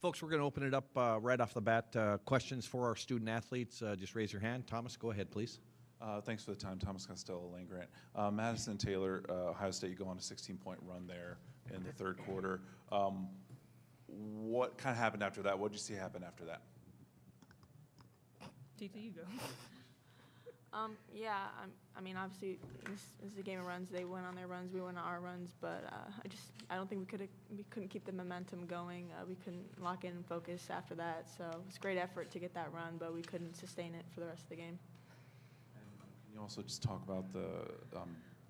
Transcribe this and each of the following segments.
Folks, we're going to open it up right off the bat. Questions for our student athletes, just raise your hand. Thomas, go ahead, please. Thanks for the time. Thomas Costello, Land Grant. Madison Taylor, Ohio State, you go on a 16-point run there in the third quarter. What kind of happened after that? What did you see happen after that? TT, you go. Yeah, I mean, obviously, this is a game of runs. They went on their runs, we went on our runs, but I don't think we couldn't keep the momentum going. We couldn't lock in and focus after that. So it was a great effort to get that run, but we couldn't sustain it for the rest of the game. And can you also just talk about the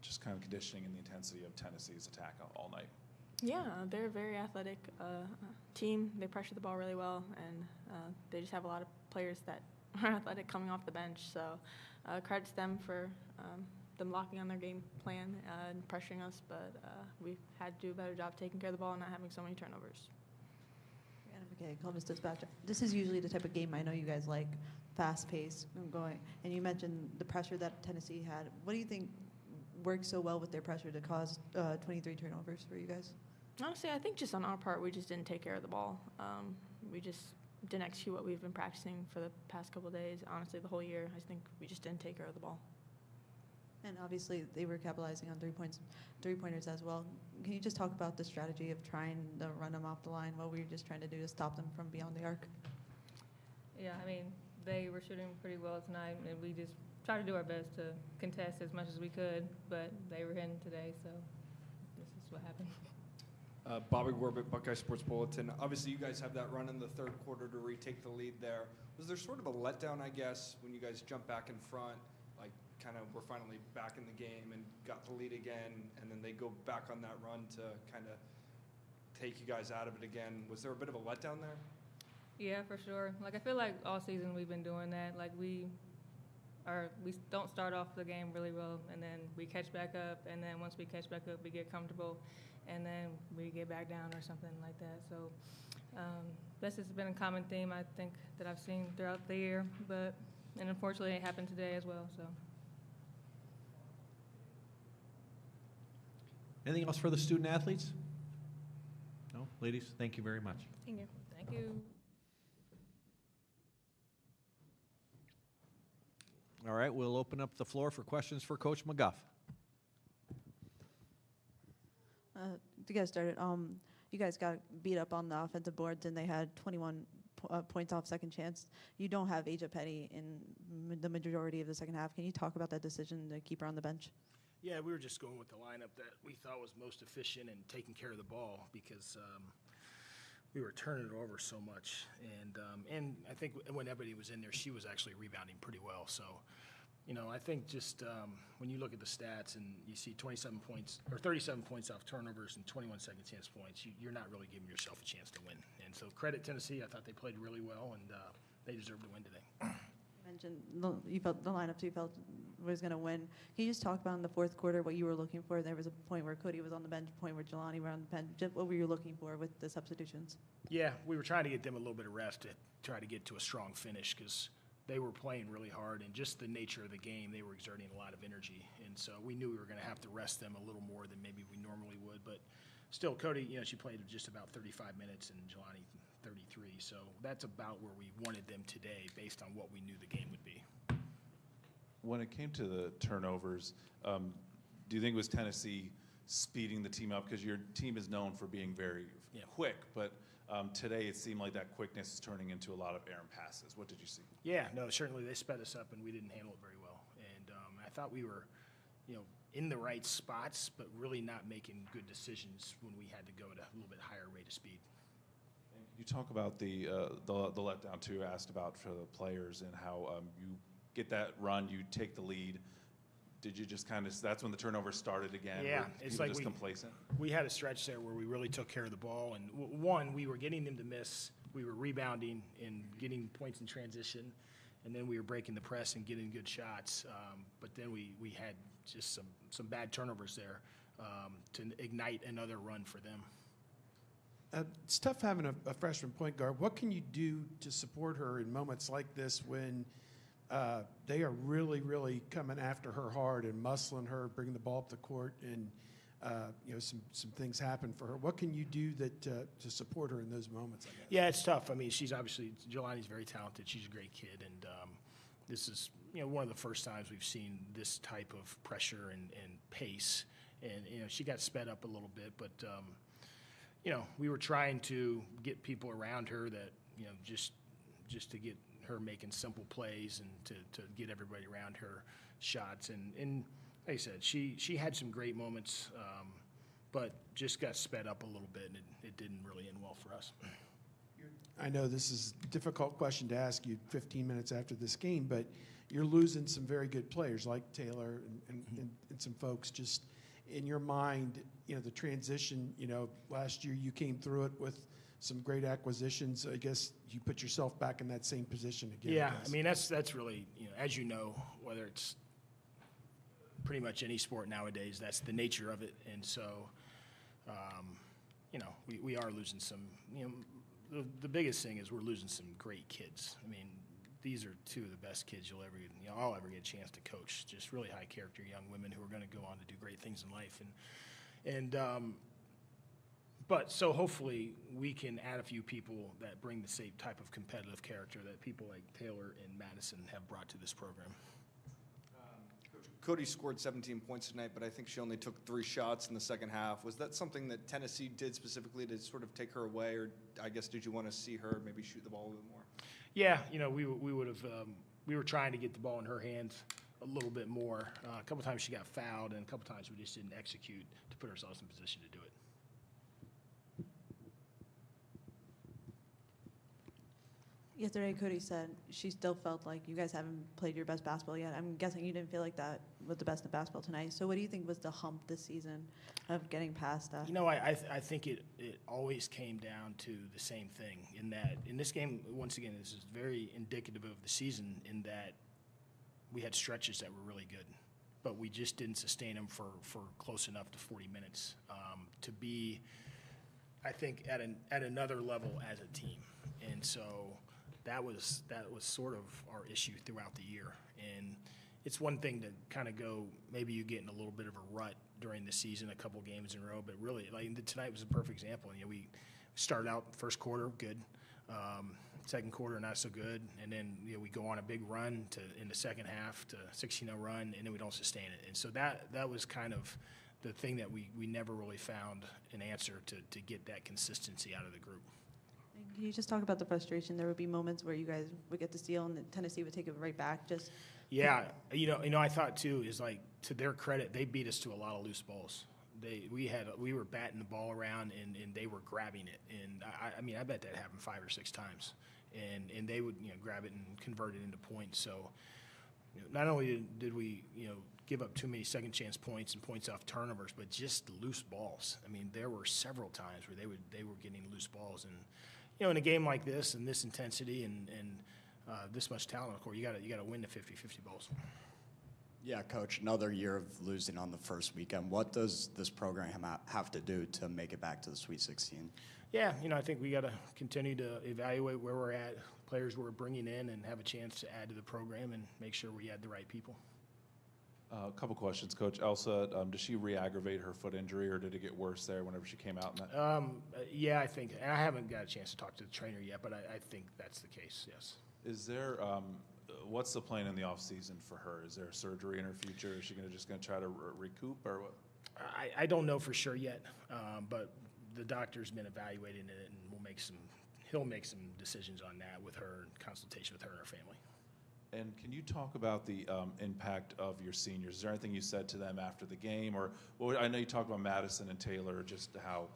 just kind of conditioning and the intensity of Tennessee's attack all night? Yeah, they're a very athletic team. They pressure the ball really well, and they just have a lot of players that are athletic coming off the bench. So credit to them for them locking on their game plan and pressuring us, but we had to do a better job taking care of the ball and not having so many turnovers. Okay, Columbus Dispatch. This is usually the type of game I know you guys like, fast-paced, going. And you mentioned the pressure that Tennessee had. What do you think worked so well with their pressure to cause 23 turnovers for you guys? Honestly, I think just on our part, we just didn't take care of the ball. We just didn't execute what we've been practicing for the past couple of days. Honestly, the whole year, I think we just didn't take care of the ball. And obviously, they were capitalizing on three-pointers as well. Can you just talk about the strategy of trying to run them off the line? What were you just trying to do to stop them from beyond the arc? Yeah, I mean, they were shooting pretty well tonight, and we just tried to do our best to contest as much as we could, but they were hitting today, so this is what happened. Bobby Warbett, Buckeye Sports Bulletin. Obviously, you guys have that run in the third quarter to retake the lead there. Was there sort of a letdown, I guess, when you guys jumped back in front, like kind of were finally back in the game and got the lead again, and then they go back on that run to kind of take you guys out of it again? Was there a bit of a letdown there? Yeah, for sure. Like, I feel like all season we've been doing that. Like, we don't start off the game really well, and then we catch back up, and then once we catch back up, we get comfortable, and then we get back down or something like that. So this has been a common theme, I think, that I've seen throughout the year, and unfortunately it happened today as well. So. Anything else for the student athletes? No? Ladies, thank you very much. Thank you. Thank you. All right, we'll open up the floor for questions for Coach McGuff. To get started, you guys got beat up on the offensive boards, and they had 21 points off second chance. You don't have Asia Petty in the majority of the second half. Can you talk about that decision to keep her on the bench? Yeah, we were just going with the lineup that we thought was most efficient in taking care of the ball because we were turning it over so much. And I think when everybody was in there, she was actually rebounding pretty well. So, you know, I think just when you look at the stats and you see 27 points or 37 points off turnovers and 21 second chance points, you're not really giving yourself a chance to win. And so credit Tennessee. I thought they played really well, and they deserved to win today. You mentioned you felt the lineup you felt was going to win. Can you just talk about in the fourth quarter what you were looking for? There was a point where Cody was on the bench, a point where Jelani were on the bench. Just what were you looking for with the substitutions? Yeah, we were trying to get them a little bit of rest to try to get to a strong finish because they were playing really hard, and just the nature of the game, they were exerting a lot of energy. And so we knew we were going to have to rest them a little more than maybe we normally would. But still, Cody, you know, she played just about 35 minutes, and Jelani 33. So that's about where we wanted them today based on what we knew the game would be. When it came to the turnovers, do you think it was Tennessee speeding the team up? Because your team is known for being very quick, but today it seemed like that quickness is turning into a lot of errant passes. What did you see? Yeah, no, certainly they sped us up, and we didn't handle it very well. And I thought we were, you know, in the right spots, but really not making good decisions when we had to go at a little bit higher rate of speed. And you talk about the letdown too. Asked about for the players and how you get that run, you take the lead. Did you just kind of, that's when the turnover started again? Yeah, it's like just complacent? We had a stretch there where we really took care of the ball. And one, we were getting them to miss. We were rebounding and getting points in transition. And then we were breaking the press and getting good shots. But then we had just some bad turnovers there to ignite another run for them. It's tough having a freshman point guard. What can you do to support her in moments like this when they are really, really coming after her hard and muscling her, bringing the ball up the court? And some things happen for her. What can you do to support her in those moments, I guess? Yeah, it's tough. I mean, she's obviously, Jelani's very talented. She's a great kid, and this is, one of the first times we've seen this type of pressure and pace. And, she got sped up a little bit, but, we were trying to get people around her that, just to get her making simple plays and to get everybody around her shots. And like I said, she had some great moments, but just got sped up a little bit, and it didn't really end well for us. I know this is a difficult question to ask you 15 minutes after this game, but you're losing some very good players like Taylor and some folks. Just in your mind, the transition, last year you came through it with some great acquisitions. I guess you put yourself back in that same position again. Yeah, I mean, that's really, as you know, whether it's pretty much any sport nowadays, that's the nature of it. And so, we are losing some, the biggest thing is we're losing some great kids. I mean, these are two of the best kids I'll ever get a chance to coach. Just really high character young women who are going to go on to do great things in life. But so hopefully we can add a few people that bring the same type of competitive character that people like Taylor and Madison have brought to this program. Coach, Cody scored 17 points tonight, but I think she only took 3 shots in the second half. Was that something that Tennessee did specifically to sort of take her away, or I guess did you want to see her maybe shoot the ball a little more? Yeah, we would have. We were trying to get the ball in her hands a little bit more. A couple times she got fouled, and a couple times we just didn't execute to put ourselves in position to do it. Yesterday, Cody said she still felt like you guys haven't played your best basketball yet. I'm guessing you didn't feel like that was the best of basketball tonight. So what do you think was the hump this season of getting past that? I think it always came down to the same thing, in that in this game, once again, this is very indicative of the season in that we had stretches that were really good, but we just didn't sustain them for close enough to 40 minutes to be, I think, at another level as a team. And so that was sort of our issue throughout the year. And it's one thing to kind of go, maybe you get in a little bit of a rut during the season, a couple games in a row, but really, like tonight was a perfect example. We started out first quarter good, second quarter not so good, and then we go on a big run in the second half to 16-0 run, and then we don't sustain it. And so that was kind of the thing that we never really found an answer to get that consistency out of the group. Can you just talk about the frustration? There would be moments where you guys would get the steal and Tennessee would take it right back. Yeah, I thought too is, like, to their credit, they beat us to a lot of loose balls. We were batting the ball around and they were grabbing it, and I bet that happened 5 or 6 times, and they would grab it and convert it into points. So not only did we give up too many second chance points and points off turnovers, but just loose balls. I mean, there were several times where they were getting loose balls, and in a game like this and this intensity and this much talent, of course, you got to win the 50-50 balls. Yeah, Coach, another year of losing on the first weekend. What does this program have to do to make it back to the Sweet 16? Yeah, I think we got to continue to evaluate where we're at, players we're bringing in, and have a chance to add to the program and make sure we add the right people. A couple questions, Coach. Elsa, did she re-aggravate her foot injury, or did it get worse there whenever she came out? Yeah, I think. And I haven't got a chance to talk to the trainer yet, but I think that's the case, yes. Is there what's the plan in the off season for her? Is there surgery in her future? Is she just going to try to recoup, or what? I don't know for sure yet, but the doctor's been evaluating it, and he'll make some decisions on that with her, in consultation with her and her family. And can you talk about the impact of your seniors? Is there anything you said to them after the game? Or I know you talked about Madison and Taylor, just how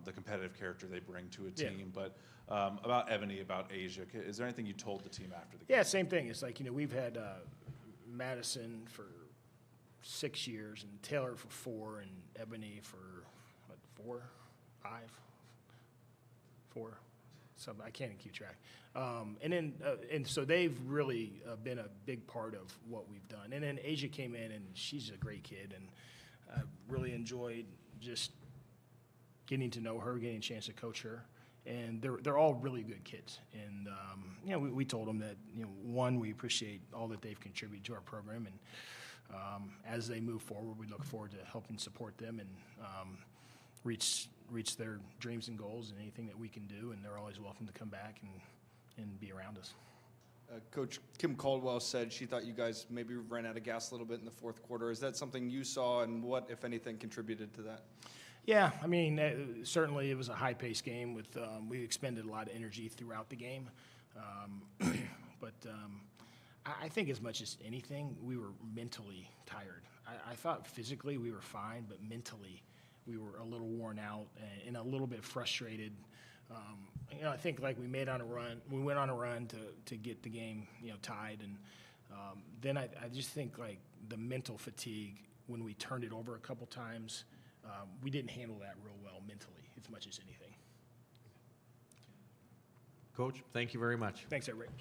the competitive character they bring to a team. Yeah. But about Ebony, about Asia, is there anything you told the team after the game? Yeah, same thing. It's like, we've had Madison for 6 years, and Taylor for 4, and Ebony for, 4, 5, 4? Something I can't even keep track. And so they've really been a big part of what we've done. And then Asia came in, and she's a great kid, and I really enjoyed just getting to know her, getting a chance to coach her. And they're all really good kids. And we told them that one, we appreciate all that they've contributed to our program, and as they move forward, we look forward to helping support them and reach their dreams and goals and anything that we can do, and they're always welcome to come back and be around us. Coach Kim Caldwell said she thought you guys maybe ran out of gas a little bit in the fourth quarter. Is that something you saw, and what, if anything, contributed to that? Yeah, I mean, certainly it was a high-paced game. We expended a lot of energy throughout the game. But I think as much as anything, we were mentally tired. I thought physically we were fine, but mentally we were a little worn out and a little bit frustrated. I think like we went on a run to get the game, tied, and then I just think like the mental fatigue when we turned it over a couple times, we didn't handle that real well mentally as much as anything. Coach, thank you very much. Thanks, everybody.